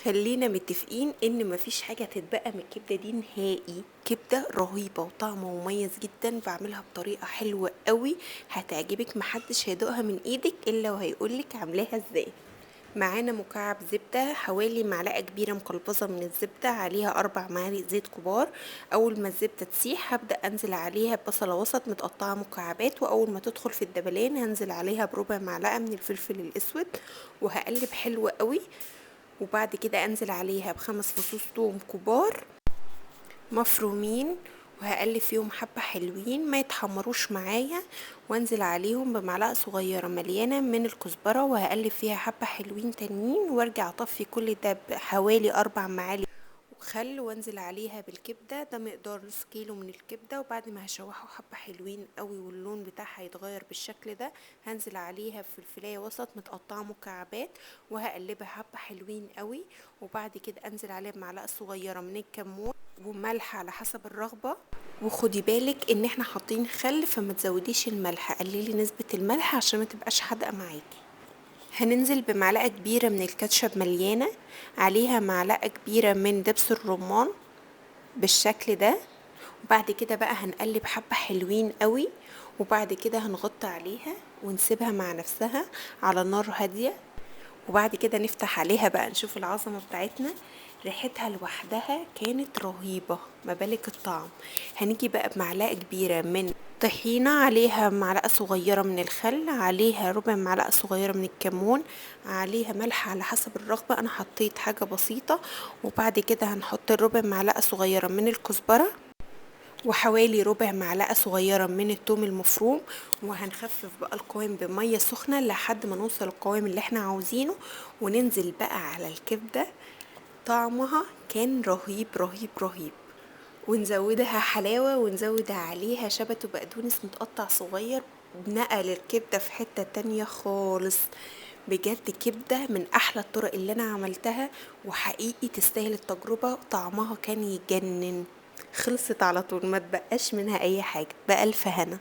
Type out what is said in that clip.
خلينا متفقين ان مفيش حاجة تتبقى من الكبدة دي نهائي. كبدة رهيبة وطعمه مميز جدا، بعملها بطريقة حلوة قوي هتعجبك، محدش هيدوقها من ايدك الا وهيقولك عاملاها ازاي. معانا مكعب زبدة، حوالي معلقة كبيرة مقلبصة من الزبدة، عليها 4 معالق زيت كبار. اول ما الزبدة تسيح هبدأ انزل عليها ببصلة وسط متقطعة مكعبات، واول ما تدخل في الدبلان هنزل عليها ب1/4 معلقة من الفلفل الاسود، وهقلب حلو قوي. وبعد كده انزل عليها ب5 فصوص توم كبار مفرومين، وهقلب فيهم حبة حلوين ما يتحمروش معايا، وانزل عليهم بمعلقة صغيرة مليانة من الكزبرة، وهقلب فيها حبة حلوين تانيين، وارجع اطفي كل ده بحوالي 4 معالق خل، وانزل عليها بالكبده. ده مقدار نص كيلو من الكبده. وبعد ما هشوحه حبه حلوين قوي واللون بتاعها يتغير بالشكل ده، هنزل عليها بفلفلايه وسط متقطعه مكعبات، وهقلبها حبه حلوين قوي. وبعد كده انزل عليها بمعلقه صغيره من الكمون وملح على حسب الرغبه. وخدي بالك ان احنا حاطين خل، فما تزوديش الملح، قللي نسبه الملح عشان ما تبقاش حادقه معاكي. هننزل بمعلقة كبيرة من الكاتشب مليانة، عليها معلقة كبيرة من دبس الرمان بالشكل ده. وبعد كده بقى هنقلب حبة حلوين قوي، وبعد كده هنغطي عليها ونسيبها مع نفسها على نار هادية. وبعد كده نفتح عليها بقى نشوف العظمة بتاعتنا. ريحتها لوحدها كانت رهيبة، ما بالك الطعم. هنيجي بقى بمعلقة كبيرة من طحينة، عليها معلقة صغيرة من الخل، عليها 1/4 معلقة صغيرة من الكمون، عليها ملح على حسب الرغبة، انا حطيت حاجة بسيطة. وبعد كده هنحط 1/4 معلقة صغيرة من الكزبرة، وحوالي 1/4 معلقة صغيرة من الثوم المفروم. وهنخفف بقى القوام بمية سخنة لحد ما نوصل القوام اللي احنا عاوزينه، وننزل بقى على الكبدة. طعمها كان رهيب رهيب رهيب. ونزودها حلاوة، ونزود عليها شبت وبقدونس متقطع صغير، نقل الكبدة في حتة تانية خالص. بجد كبدة من أحلى الطرق اللي أنا عملتها، وحقيقي تستاهل التجربة، طعمها كان يجنن. خلصت على طول، ما تبقاش منها أي حاجة، بألف هنا.